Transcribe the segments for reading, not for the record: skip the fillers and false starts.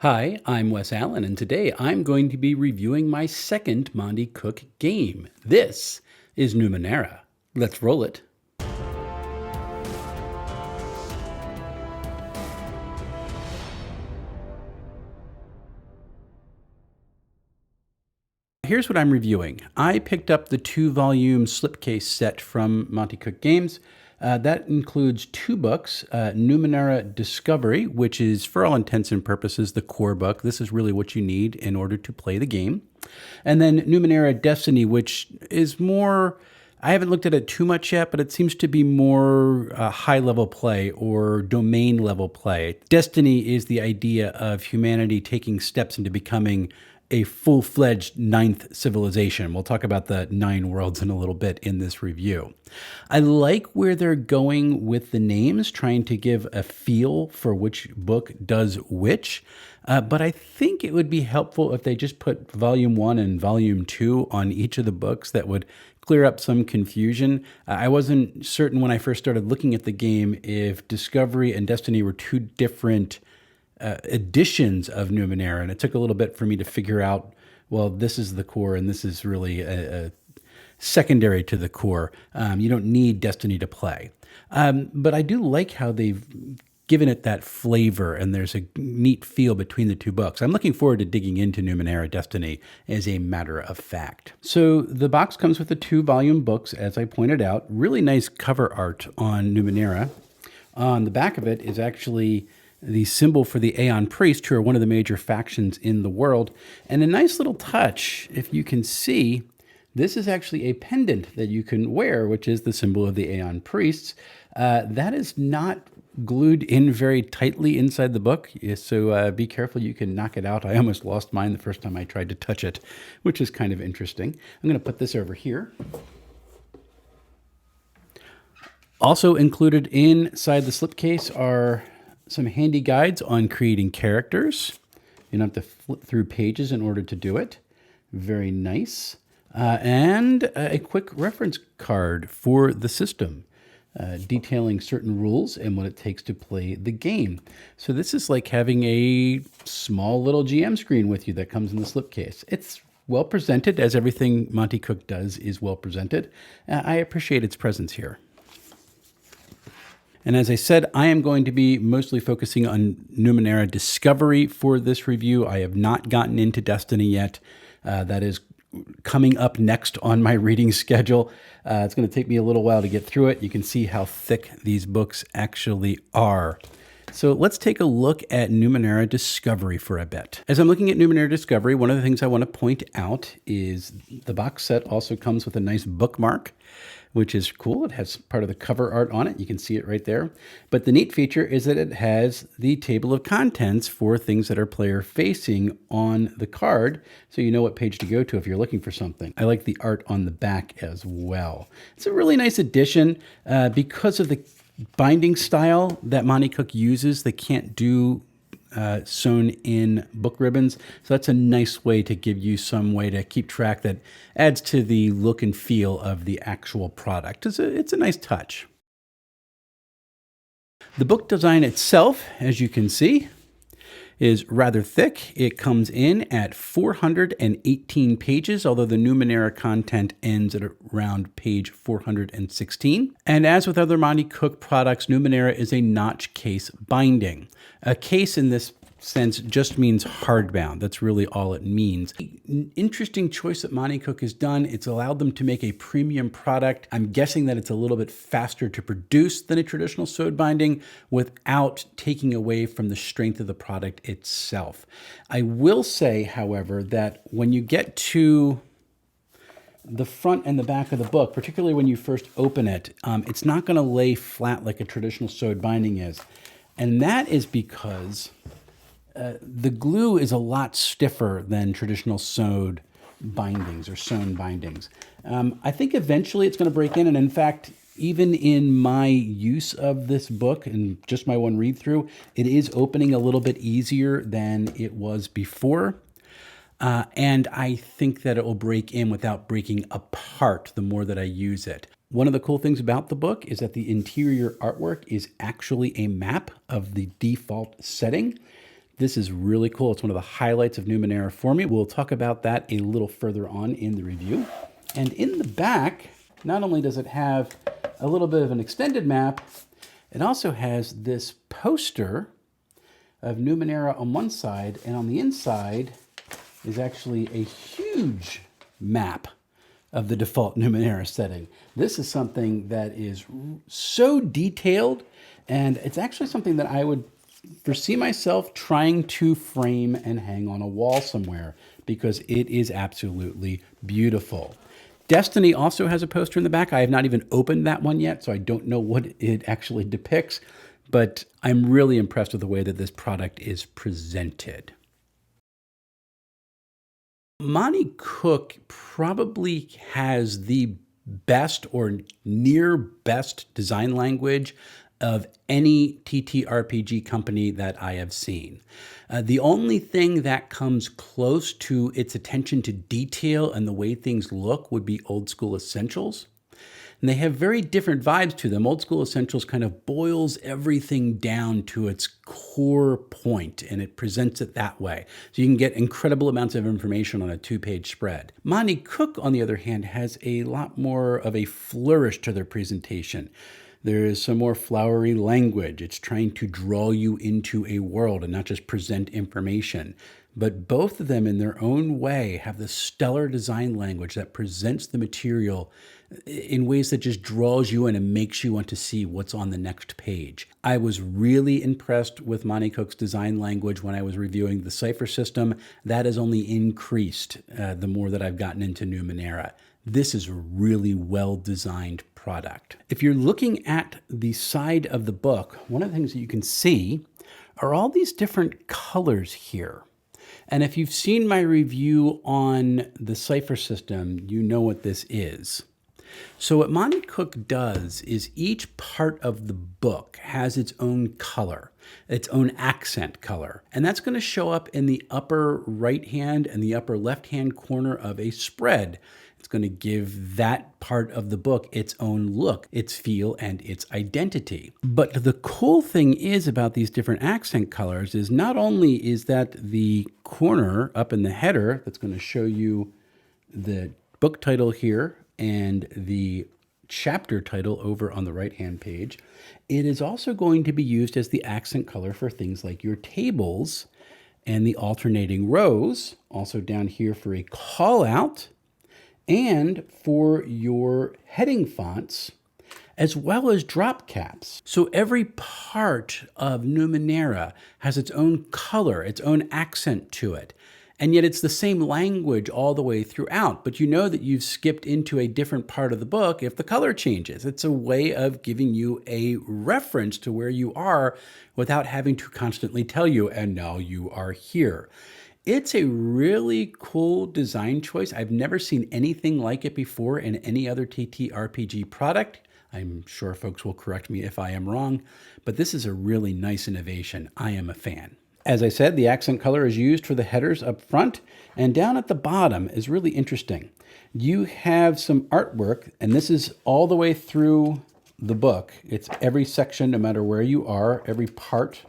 Hi, I'm Wes Allen, and today I'm going to be reviewing my second Monte Cook game. This is Numenera. Let's roll it. Here's what I'm reviewing. I picked up the 2-volume slipcase set from Monte Cook Games. That includes 2 books, Numenera Discovery, which is, for all intents and purposes, the core book. This is really what you need in order to play the game. And then Numenera Destiny, which is more, I haven't looked at it too much yet, but it seems to be more high-level play or domain-level play. Destiny is the idea of humanity taking steps into becoming a full-fledged 9th civilization. We'll talk about the 9 worlds in a little bit in this review. I like where they're going with the names, trying to give a feel for which book does which. But I think it would be helpful if they just put Volume 1 and Volume 2 on each of the books. That would clear up some confusion. I wasn't certain when I first started looking at the game if Discovery and Destiny were 2 different editions of Numenera, and it took a little bit for me to figure out, well, this is the core and this is really a secondary to the core. You don't need Destiny to play. But I do like how they've given it that flavor, and there's a neat feel between the 2 books. I'm looking forward to digging into Numenera Destiny as a matter of fact. So the box comes with the 2-volume books, as I pointed out. Really nice cover art on Numenera. On the back of it is actually the symbol for the Aeon Priest, who are one of the major factions in the world. And a nice little touch, if you can see, this is actually a pendant that you can wear, which is the symbol of the Aeon Priests. That is not glued in very tightly inside the book, so be careful, you can knock it out. I almost lost mine the first time I tried to touch it, which is kind of interesting. I'm going to put this over here. Also included inside the slipcase are some handy guides on creating characters. You don't have to flip through pages in order to do it. Very nice. And a quick reference card for the system, detailing certain rules and what it takes to play the game. So this is like having a small little GM screen with you that comes in the slipcase. It's well presented, as everything Monte Cook does is well presented. I appreciate its presence here. And as I said, I am going to be mostly focusing on Numenera Discovery for this review. I have not gotten into Destiny yet. That is coming up next on my reading schedule. It's going to take me a little while to get through it. You can see how thick these books actually are. So let's take a look at Numenera Discovery for a bit. As I'm looking at Numenera Discovery, one of the things I want to point out is the box set also comes with a nice bookmark, which is cool. It has part of the cover art on it. You can see it right there. But the neat feature is that it has the table of contents for things that are player facing on the card, so you know what page to go to if you're looking for something. I like the art on the back as well. It's a really nice addition because of the binding style that Monte Cook uses. They can't do sewn in book ribbons. So that's a nice way to give you some way to keep track that adds to the look and feel of the actual product. It's a nice touch. The book design itself, as you can see, is rather thick. It comes in at 418 pages, although the Numenera content ends at around page 416. And as with other Monte Cook products, Numenera is a notch case binding. A case in this sense just means hardbound. That's really all it means. An interesting choice that Monte Cook has done. It's allowed them to make a premium product. I'm guessing that it's a little bit faster to produce than a traditional sewed binding without taking away from the strength of the product itself. I will say, however, that when you get to the front and the back of the book, particularly when you first open it, it's not going to lay flat like a traditional sewed binding is. And that is because the glue is a lot stiffer than traditional sewed bindings or sewn bindings. I think eventually it's going to break in, and in fact, even in my use of this book and just my one read through, it is opening a little bit easier than it was before. And I think that it will break in without breaking apart the more that I use it. One of the cool things about the book is that the interior artwork is actually a map of the default setting. This is really cool. It's one of the highlights of Numenera for me. We'll talk about that a little further on in the review. And in the back, not only does it have a little bit of an extended map, it also has this poster of Numenera on one side, and on the inside is actually a huge map of the default Numenera setting. This is something that is so detailed, and it's actually something that I would foresee myself trying to frame and hang on a wall somewhere because it is absolutely beautiful. Destiny also has a poster in the back. I have not even opened that one yet, so I don't know what it actually depicts, but I'm really impressed with the way that this product is presented. Monte Cook probably has the best or near best design language of any TTRPG company that I have seen. The only thing that comes close to its attention to detail and the way things look would be Old School Essentials. And they have very different vibes to them. Old School Essentials kind of boils everything down to its core point, and it presents it that way. So you can get incredible amounts of information on a 2-page spread. Monte Cook, on the other hand, has a lot more of a flourish to their presentation. There is some more flowery language. It's trying to draw you into a world and not just present information. But both of them in their own way have the stellar design language that presents the material in ways that just draws you in and makes you want to see what's on the next page. I was really impressed with Monte Cook's design language when I was reviewing the Cypher System. That has only increased the more that I've gotten into Numenera. This is a really well-designed product. If you're looking at the side of the book, one of the things that you can see are all these different colors here. And if you've seen my review on the Cypher System, you know what this is. So what Monte Cook does is each part of the book has its own color, its own accent color. And that's going to show up in the upper right-hand and the upper left-hand corner of a spread. It's going to give that part of the book its own look, its feel, and its identity. But the cool thing is about these different accent colors is not only is that the corner up in the header that's going to show you the book title here and the chapter title over on the right-hand page, it is also going to be used as the accent color for things like your tables and the alternating rows, also down here for a call out, and for your heading fonts, as well as drop caps. So every part of Numenera has its own color, its own accent to it. And yet it's the same language all the way throughout, but you know that you've skipped into a different part of the book if the color changes. It's a way of giving you a reference to where you are without having to constantly tell you, and now you are here. It's a really cool design choice. I've never seen anything like it before in any other TTRPG product. I'm sure folks will correct me if I am wrong, but this is a really nice innovation. I am a fan. As I said, the accent color is used for the headers up front, and down at the bottom is really interesting. You have some artwork, and this is all the way through the book. It's every section, no matter where you are, every part,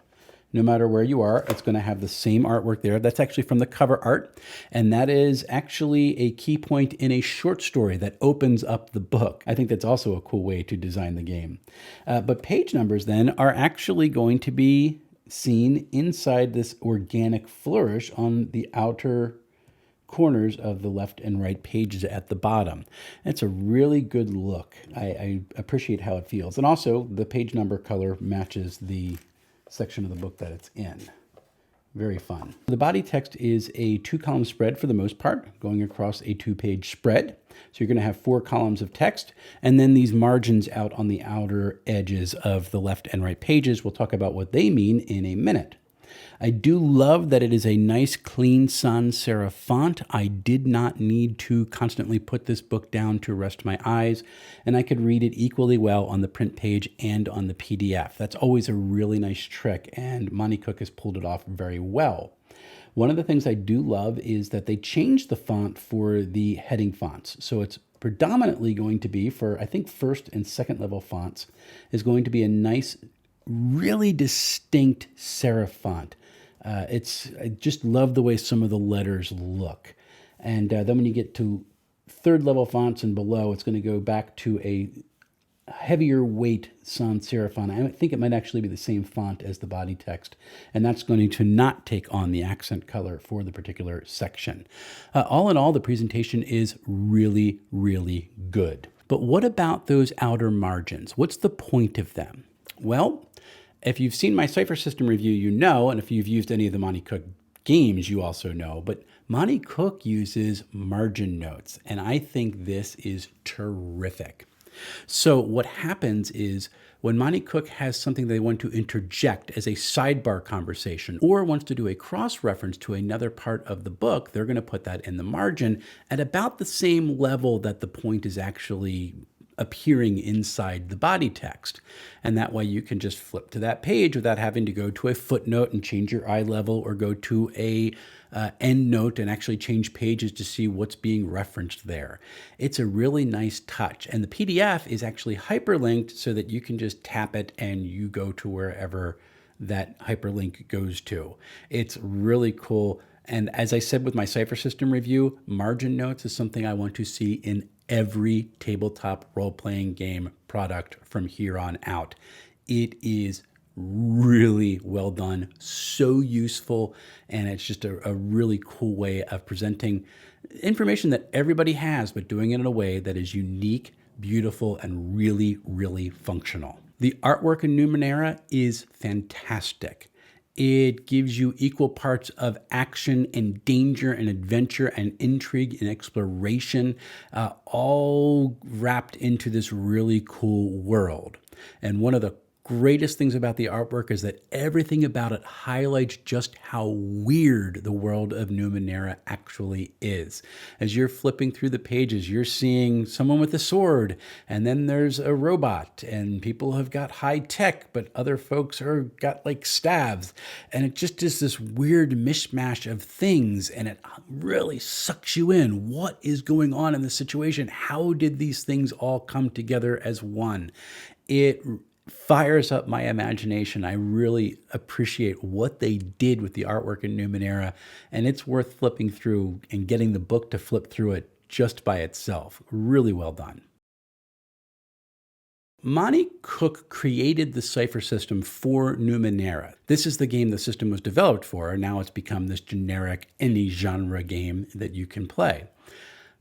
no matter where you are, it's going to have the same artwork there. That's actually from the cover art, and that is actually a key point in a short story that opens up the book. I think that's also a cool way to design the game. But page numbers then are actually going to be seen inside this organic flourish on the outer corners of the left and right pages at the bottom. It's a really good look. I appreciate how it feels. And also the page number color matches the section of the book that it's in. Very fun. The body text is a 2-column spread for the most part, going across a 2-page spread. So you're going to have 4 columns of text, and then these margins out on the outer edges of the left and right pages. We'll talk about what they mean in a minute. I do love that it is a nice, clean sans serif font. I did not need to constantly put this book down to rest my eyes, and I could read it equally well on the print page and on the PDF. That's always a really nice trick, and Monte Cook has pulled it off very well. One of the things I do love is that they changed the font for the heading fonts. So it's predominantly going to be for, I think, first and second level fonts, is going to be a nice, really distinct serif font. I just love the way some of the letters look. And then when you get to third level fonts and below, it's going to go back to a heavier weight sans serif font. I think it might actually be the same font as the body text, and that's going to not take on the accent color for the particular section. All in all, the presentation is really, really good. But what about those outer margins? What's the point of them? Well, if you've seen my Cypher System review, you know, and if you've used any of the Monte Cook games, you also know, but Monte Cook uses margin notes, and I think this is terrific. So what happens is when Monte Cook has something they want to interject as a sidebar conversation or wants to do a cross-reference to another part of the book, they're going to put that in the margin at about the same level that the point is actually appearing inside the body text. And that way you can just flip to that page without having to go to a footnote and change your eye level or go to a end note and actually change pages to see what's being referenced there. It's a really nice touch. And the PDF is actually hyperlinked so that you can just tap it and you go to wherever that hyperlink goes to. It's really cool. And as I said with my Cypher System review, margin notes is something I want to see in every tabletop role-playing game product from here on out. It is really well done, so useful, and it's just a really cool way of presenting information that everybody has, but doing it in a way that is unique, beautiful, and really, really functional. The artwork in Numenera is fantastic. It gives you equal parts of action and danger and adventure and intrigue and exploration, all wrapped into this really cool world. And one of the greatest things about the artwork is that everything about it highlights just how weird the world of Numenera actually is. As you're flipping through the pages, you're seeing someone with a sword, and then there's a robot, and people have got high tech, but other folks are got like staves. And it just is this weird mishmash of things, and it really sucks you in. What is going on in this situation? How did these things all come together as one? It fires up my imagination. I really appreciate what they did with the artwork in Numenera, and it's worth flipping through and getting the book to flip through it just by itself. Really well done. Monte Cook created the Cypher System for Numenera. This is the game the system was developed for, and now it's become this generic any genre game that you can play.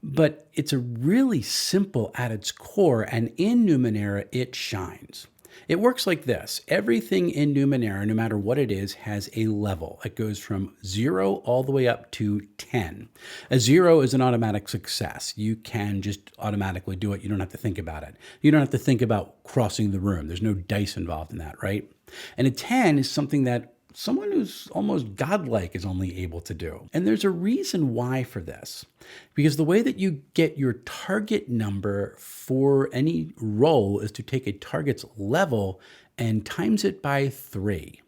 But it's a really simple at its core, and in Numenera it shines. It works like this. Everything in Numenera, no matter what it is, has a level. It goes from 0 all the way up to 10. A 0 is an automatic success. You can just automatically do it. You don't have to think about it. You don't have to think about crossing the room. There's no dice involved in that, right? And a 10 is something that someone who's almost godlike is only able to do. And there's a reason why for this. Because the way that you get your target number for any roll is to take a target's level and times it by 3.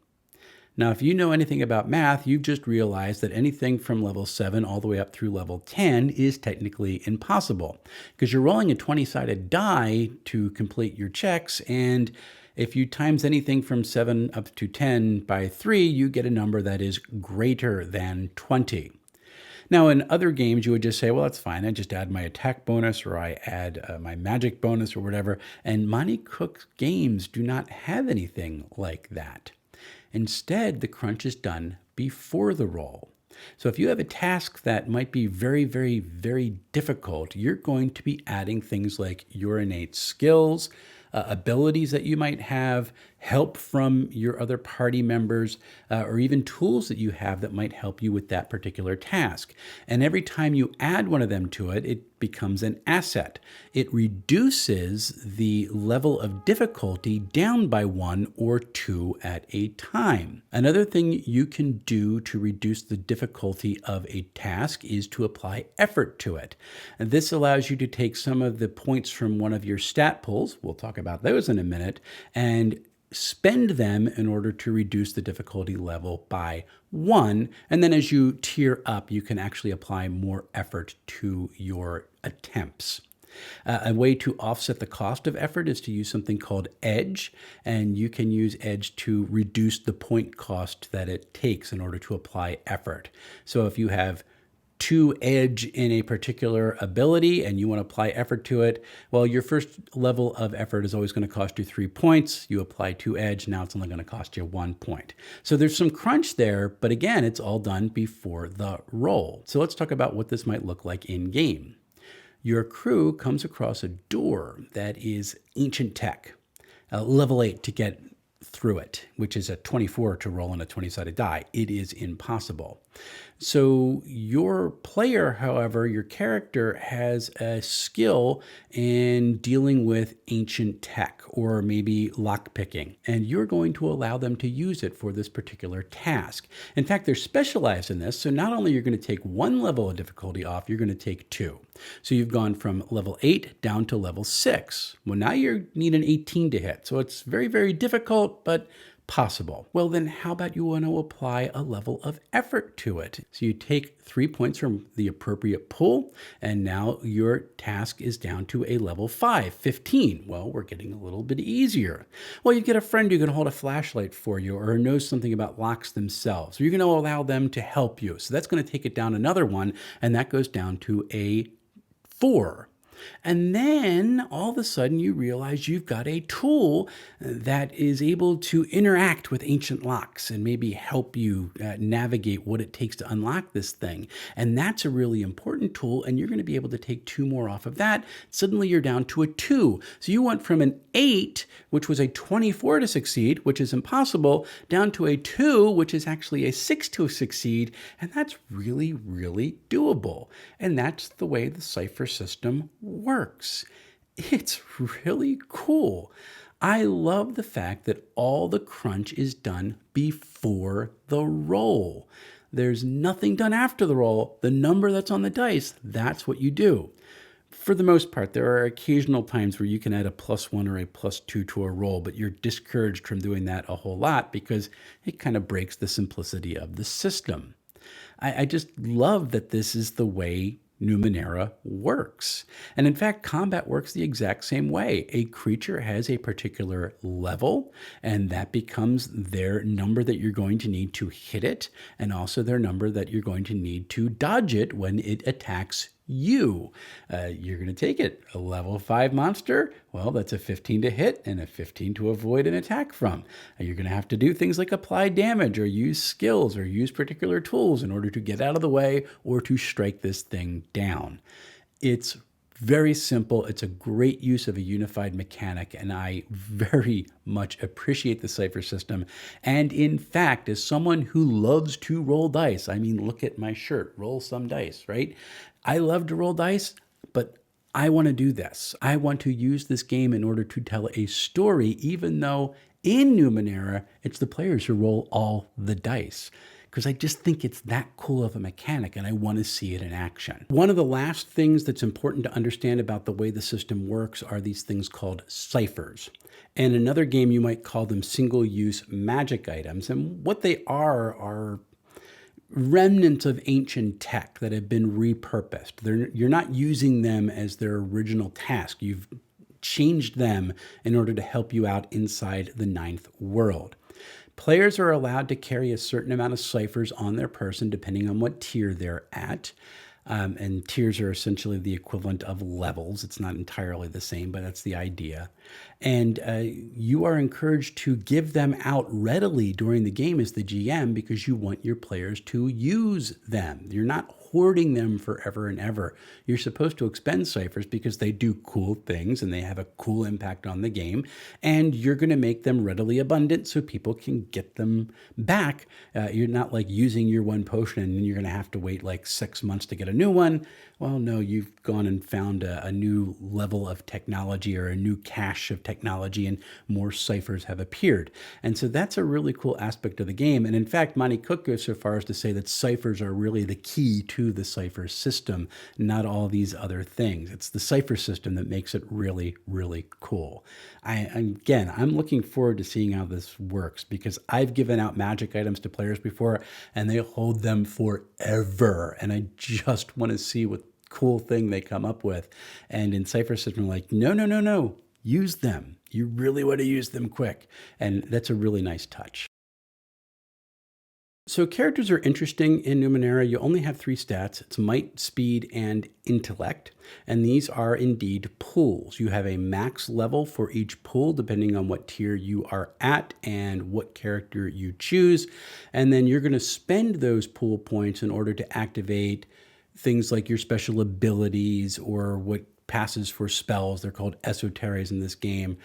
Now, if you know anything about math, you've just realized that anything from level 7 all the way up through level 10 is technically impossible. Because you're rolling a 20-sided die to complete your checks, and if you times anything from 7 up to 10 by 3, you get a number that is greater than 20. Now, in other games, you would just say, well, that's fine. I just add my attack bonus or I add my magic bonus or whatever. And Monte Cook games do not have anything like that. Instead, the crunch is done before the roll. So if you have a task that might be very, very, very difficult, you're going to be adding things like your innate skills, abilities that you might have, help from your other party members, or even tools that you have that might help you with that particular task. And every time you add one of them to it, it becomes an asset. It reduces the level of difficulty down by 1 or 2 at a time. Another thing you can do to reduce the difficulty of a task is to apply effort to it. And this allows you to take some of the points from one of your stat pools, we'll talk about those in a minute, and spend them in order to reduce the difficulty level by 1. And then as you tier up, you can actually apply more effort to your attempts. A way to offset the cost of effort is to use something called edge, and you can use edge to reduce the point cost that it takes in order to apply effort. So if you have 2 edge in a particular ability and you want to apply effort to it, well, your first level of effort is always going to cost you 3 points. You apply 2 edge, now it's only going to cost you 1 point. So there's some crunch there, but again, it's all done before the roll. So let's talk about what this might look like in game. Your crew comes across a door that is ancient tech, level 8 to get through it, which is a 24 to roll on a 20-sided die. It is impossible. So your player, however, your character has a skill in dealing with ancient tech or maybe lockpicking, and you're going to allow them to use it for this particular task. In fact, they're specialized in this, so not only are you going to take 1 level of difficulty off, you're going to take 2. So you've gone from level 8 down to level 6. Well, now you need an 18 to hit, so it's very, very difficult, but possible. Well, then how about you want to apply a level of effort to it? So you take 3 points from the appropriate pool, and now your task is down to a level 5, 15. Well, we're getting a little bit easier. Well, you get a friend who can hold a flashlight for you or knows something about locks themselves. You're going to allow them to help you. So that's going to take it down another one, and that goes down to a 4. And then all of a sudden you realize you've got a tool that is able to interact with ancient locks and maybe help you navigate what it takes to unlock this thing. And that's a really important tool, and you're going to be able to take 2 more off of that. Suddenly you're down to a 2. So you went from an 8, which was a 24 to succeed, which is impossible, down to a 2, which is actually a 6 to succeed. And that's really, really doable. And that's the way the Cypher system works. It's really cool. I love the fact that all the crunch is done before the roll. There's nothing done after the roll. The number that's on the dice, that's what you do. For the most part, there are occasional times where you can add a +1 or a +2 to a roll, but you're discouraged from doing that a whole lot because it kind of breaks the simplicity of the system. I just love that this is the way Numenera works. And in fact, combat works the exact same way. A creature has a particular level, and that becomes their number that you're going to need to hit it, and also their number that you're going to need to dodge it when it attacks you. You're going to take it. A level 5 monster, well, that's a 15 to hit and a 15 to avoid an attack from. You're going to have to do things like apply damage or use skills or use particular tools in order to get out of the way or to strike this thing down. It's very simple. It's a great use of a unified mechanic, and I very much appreciate the Cypher system. And in fact, as someone who loves to roll dice, I mean, look at my shirt, roll some dice, right? I love to roll dice, but I want to do this. I want to use this game in order to tell a story, even though in Numenera, it's the players who roll all the dice, because I just think it's that cool of a mechanic and I want to see it in action. One of the last things that's important to understand about the way the system works are these things called ciphers. In another game, you might call them single-use magic items. And what they are remnants of ancient tech that have been repurposed. You're not using them as their original task. You've changed them in order to help you out inside the ninth world. Players are allowed to carry a certain amount of ciphers on their person depending on what tier they're at. And tiers are essentially the equivalent of levels. It's not entirely the same, but that's the idea. And you are encouraged to give them out readily during the game as the GM because you want your players to use them. You're not hoarding them forever and ever. You're supposed to expend ciphers because they do cool things and they have a cool impact on the game. And you're going to make them readily abundant so people can get them back. You're not like using your one potion and then you're going to have to wait like 6 months to get a new one. Well, no, you've gone and found a new level of technology or a new cache of technology and more ciphers have appeared. And so that's a really cool aspect of the game. And in fact, Monte Cook goes so far as to say that ciphers are really the key to the Cypher system, not all these other things. It's the Cypher system that makes it really, really cool. I'm looking forward to seeing how this works because I've given out magic items to players before and they hold them forever. And I just want to see what cool thing they come up with. And in Cypher System, like, no, no, no, no, use them. You really want to use them quick. And that's a really nice touch. So characters are interesting in Numenera. You only have 3 stats. It's might, speed, and intellect. And these are indeed pools. You have a max level for each pool, depending on what tier you are at and what character you choose. And then you're going to spend those pool points in order to activate things like your special abilities or what passes for spells. They're called esoteries in this game,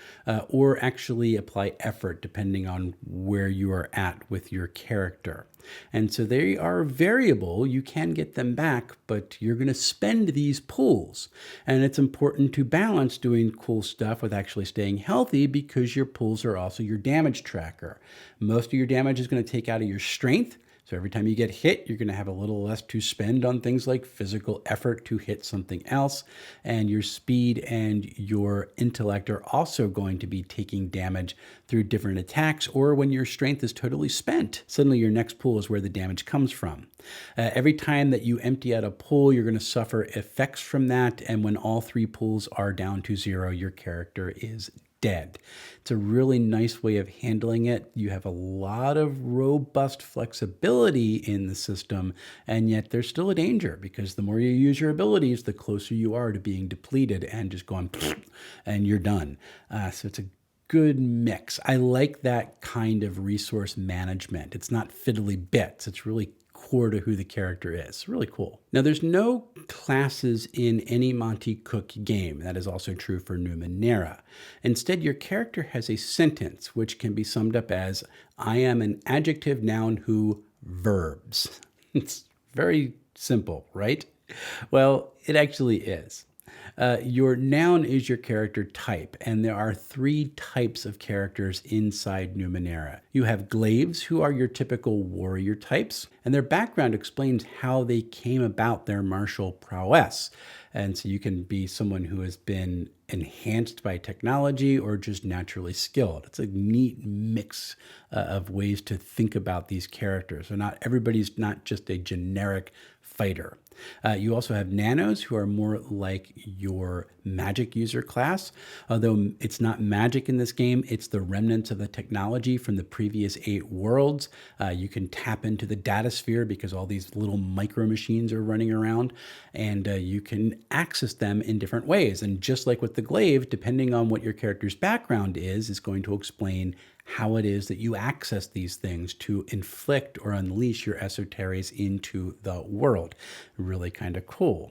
or actually apply effort depending on where you are at with your character. And so they are variable. You can get them back, but you're going to spend these pools. And it's important to balance doing cool stuff with actually staying healthy, because your pools are also your damage tracker. Most of your damage is going to take out of your strength. So every time you get hit, you're going to have a little less to spend on things like physical effort to hit something else. And your speed and your intellect are also going to be taking damage through different attacks, or when your strength is totally spent. Suddenly your next pool is where the damage comes from. Every time that you empty out a pool, you're going to suffer effects from that. And when all 3 pools are down to 0, your character is dead. It's a really nice way of handling it. You have a lot of robust flexibility in the system, and yet there's still a danger, because the more you use your abilities, the closer you are to being depleted and just going and you're done. So it's a good mix. I like that kind of resource management. It's not fiddly bits. It's really core to who the character is. Really cool. Now, there's no classes in any Monte Cook game. That is also true for Numenera. Instead, your character has a sentence which can be summed up as, I am an adjective noun who verbs. It's very simple, right? Well, it actually is. Your noun is your character type, and there are 3 types of characters inside Numenera. You have glaives, who are your typical warrior types, and their background explains how they came about their martial prowess. And so you can be someone who has been enhanced by technology or just naturally skilled. It's a neat mix of ways to think about these characters. So not everybody's not just a generic fighter. You also have nanos, who are more like your magic user class. Although it's not magic in this game, it's the remnants of the technology from the previous 8 worlds. You can tap into the data sphere because all these little micro machines are running around, and you can access them in different ways. And just like with the glaive, depending on what your character's background is going to explain how it is that you access these things to inflict or unleash your esoteries into the world. Really kind of cool.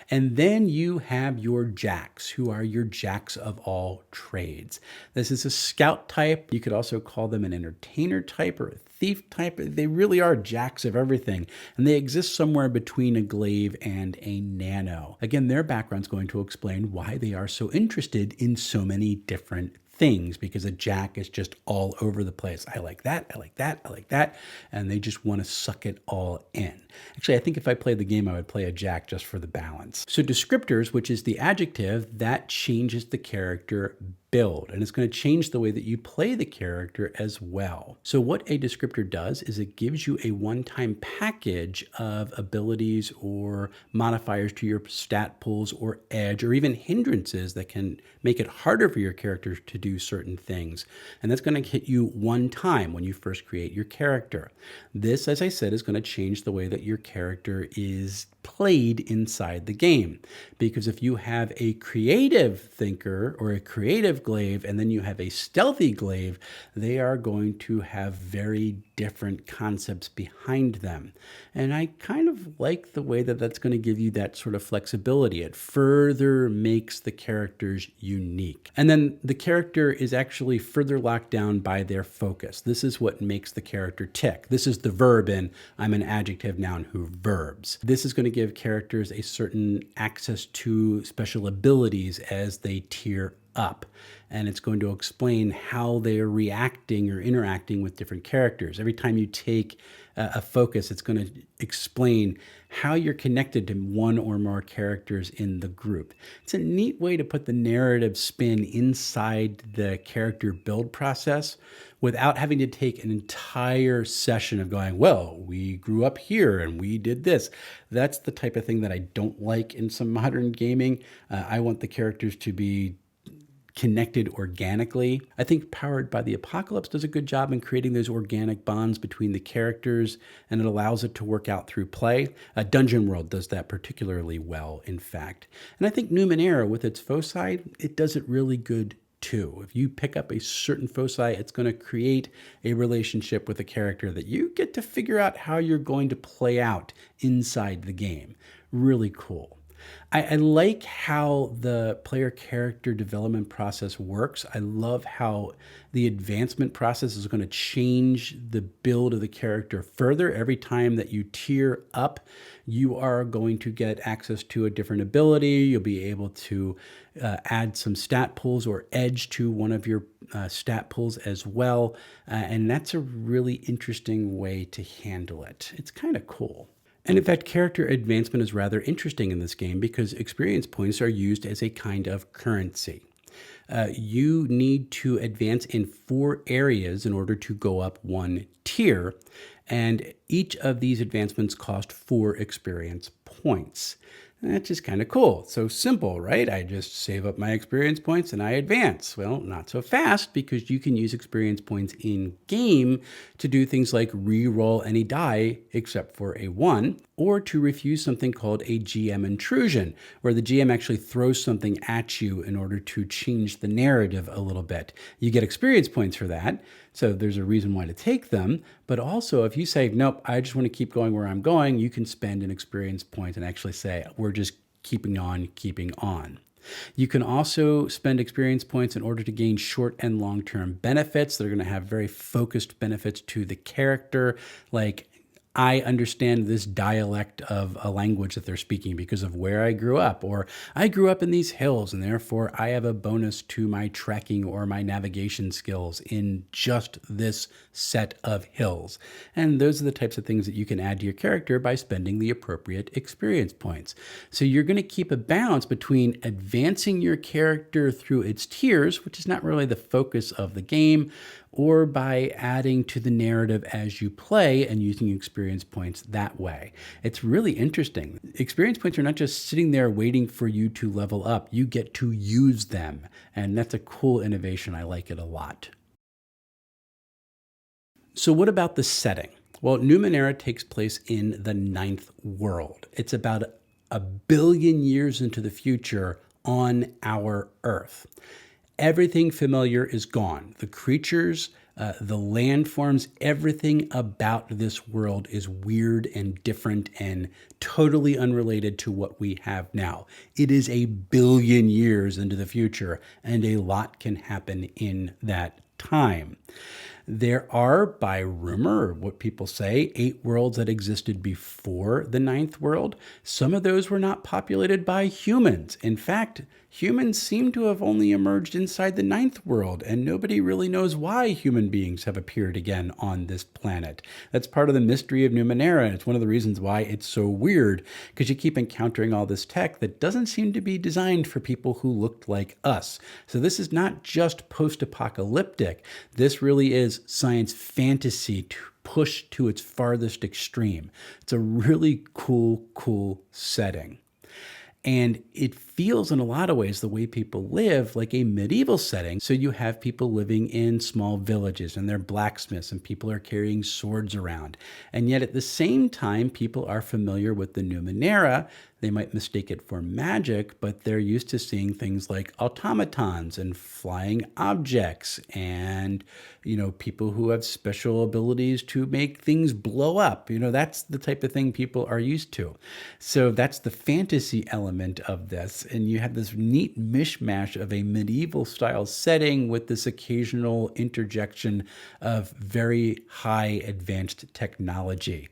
And then you have your jacks, who are your jacks of all trades. This is a scout type. You could also call them an entertainer type or a thief type. They really are jacks of everything, and they exist somewhere between a glaive and a nano. Again, their background's going to explain why they are so interested in so many different things, because a jack is just all over the place. I like that, I like that, I like that, and they just want to suck it all in. Actually, I think if I played the game, I would play a jack just for the balance. So descriptors, which is the adjective, that changes the character build, and it's going to change the way that you play the character as well. So what a descriptor does is it gives you a one-time package of abilities or modifiers to your stat pools or edge, or even hindrances that can make it harder for your character to do certain things. And that's going to hit you one time when you first create your character. This, as I said, is going to change the way that your character is played inside the game. Because if you have a creative thinker or a creative glaive, and then you have a stealthy glaive, they are going to have very different concepts behind them. And I kind of like the way that that's going to give you that sort of flexibility. It further makes the characters unique. And then the character is actually further locked down by their focus. This is what makes the character tick. This is the verb in I'm an adjective noun who verbs. This is going to give characters a certain access to special abilities as they tier up. And it's going to explain how they are reacting or interacting with different characters. Every time you take a focus. It's going to explain how you're connected to one or more characters in the group. It's a neat way to put the narrative spin inside the character build process without having to take an entire session of going, well, we grew up here and we did this. That's the type of thing that I don't like in some modern gaming. I want the characters to be connected organically. I think Powered by the Apocalypse does a good job in creating those organic bonds between the characters, and it allows it to work out through play. Dungeon World does that particularly well, in fact. And I think Numenera, with its foci, it does it really good too. If you pick up a certain foci, it's going to create a relationship with a character that you get to figure out how you're going to play out inside the game. Really cool. I like how the player character development process works. I love how the advancement process is going to change the build of the character further. Every time that you tier up, you are going to get access to a different ability. You'll be able to add some stat pools or edge to one of your stat pools as well. And that's a really interesting way to handle it. It's kind of cool. And in fact, character advancement is rather interesting in this game because experience points are used as a kind of currency. You need to advance in 4 areas in order to go up 1 tier, and each of these advancements cost 4 experience points. That's just kind of cool. So simple, right? I just save up my experience points and I advance. Well, not so fast, because you can use experience points in game to do things like re-roll any die except for a 1, or to refuse something called a GM intrusion, where the GM actually throws something at you in order to change the narrative a little bit. You get experience points for that, so there's a reason why to take them. But also, if you say, nope, I just want to keep going where I'm going, you can spend an experience point and actually say, we're just keeping on, keeping on. You can also spend experience points in order to gain short and long-term benefits that are going to have very focused benefits to the character, like I understand this dialect of a language that they're speaking because of where I grew up, or I grew up in these hills and therefore I have a bonus to my tracking or my navigation skills in just this set of hills. And those are the types of things that you can add to your character by spending the appropriate experience points. So you're going to keep a balance between advancing your character through its tiers, which is not really the focus of the game, or by adding to the narrative as you play and using experience points that way. It's really interesting. Experience points are not just sitting there waiting for you to level up. You get to use them, and that's a cool innovation. I like it a lot. So what about the setting? Well, Numenera takes place in the 9th world. It's about 1 billion years into the future on our Earth. Everything familiar is gone. The creatures, the landforms, everything about this world is weird and different and totally unrelated to what we have now. It is 1 billion years into the future, and a lot can happen in that time. There are, by rumor, or what people say, 8 worlds that existed before the 9th world. Some of those were not populated by humans. In fact, humans seem to have only emerged inside the 9th world, and nobody really knows why human beings have appeared again on this planet. That's part of the mystery of Numenera, and it's one of the reasons why it's so weird, because you keep encountering all this tech that doesn't seem to be designed for people who looked like us. So this is not just post-apocalyptic. This really is science fantasy to push to its farthest extreme. It's a really cool setting. And it feels in a lot of ways the way people live like a medieval setting. So you have people living in small villages and they're blacksmiths and people are carrying swords around. And yet at the same time, people are familiar with the Numenera. They might mistake it for magic, but they're used to seeing things like automatons and flying objects and, people who have special abilities to make things blow up. That's the type of thing people are used to. So that's the fantasy element of this. And you have this neat mishmash of a medieval style setting with this occasional interjection of very high advanced technology.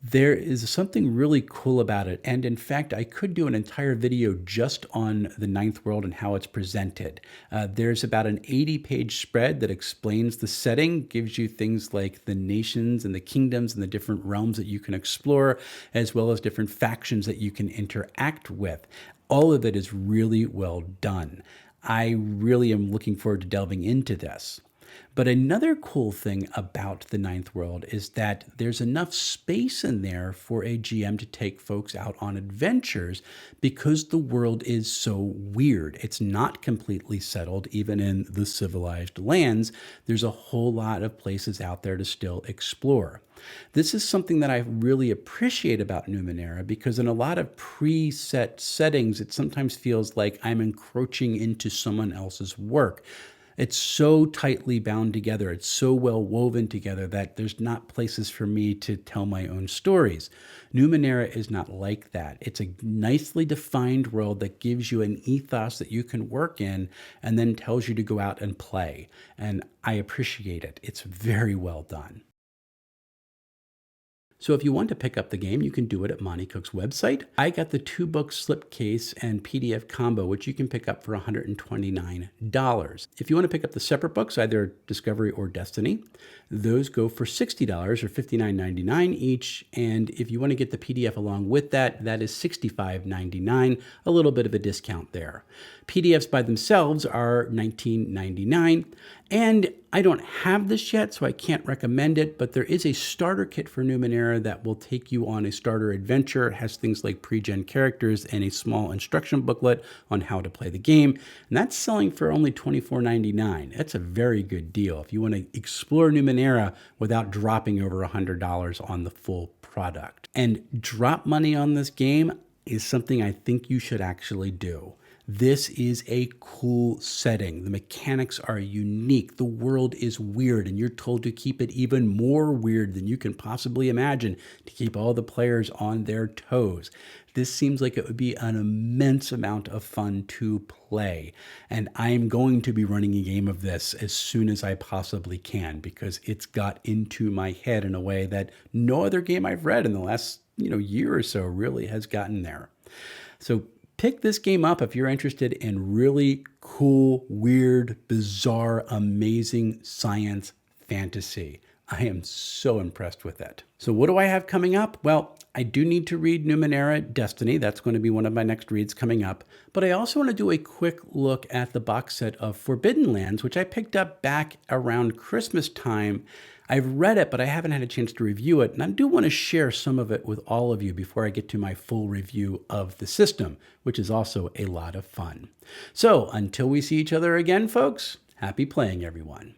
There is something really cool about it. And in fact, I could do an entire video just on the Ninth World and how it's presented. There's about an 80-page spread that explains the setting, gives you things like the nations and the kingdoms and the different realms that you can explore, as well as different factions that you can interact with. All of it is really well done. I really am looking forward to delving into this. But another cool thing about the Ninth World is that there's enough space in there for a GM to take folks out on adventures because the world is so weird. It's not completely settled, even in the civilized lands. There's a whole lot of places out there to still explore. This is something that I really appreciate about Numenera because in a lot of preset settings, it sometimes feels like I'm encroaching into someone else's work. It's so tightly bound together. It's so well woven together that there's not places for me to tell my own stories. Numenera is not like that. It's a nicely defined world that gives you an ethos that you can work in and then tells you to go out and play. And I appreciate it. It's very well done. So if you want to pick up the game, you can do it at Monte Cook's website. I got the 2-book slipcase and PDF combo, which you can pick up for $129. If you want to pick up the separate books, either Discovery or Destiny, those go for $60 or $59.99 each. And if you want to get the PDF along with that, that is $65.99, a little bit of a discount there. PDFs by themselves are $19.99. And I don't have this yet, so I can't recommend it, but there is a starter kit for Numenera that will take you on a starter adventure. It has things like pre-gen characters and a small instruction booklet on how to play the game. And that's selling for only $24.99. That's a very good deal if you want to explore Numenera without dropping over $100 on the full product. And drop money on this game is something I think you should actually do. This is a cool setting. The mechanics are unique. The world is weird, and you're told to keep it even more weird than you can possibly imagine to keep all the players on their toes. This seems like it would be an immense amount of fun to play. And I'm going to be running a game of this as soon as I possibly can because it's got into my head in a way that no other game I've read in the last year or so really has gotten there. So pick this game up if you're interested in really cool, weird, bizarre, amazing science fantasy. I am so impressed with it. So what do I have coming up? Well, I do need to read Numenera Destiny. That's going to be one of my next reads coming up. But I also want to do a quick look at the box set of Forbidden Lands, which I picked up back around Christmas time. I've read it, but I haven't had a chance to review it, and I do want to share some of it with all of you before I get to my full review of the system, which is also a lot of fun. So until we see each other again, folks, happy playing, everyone.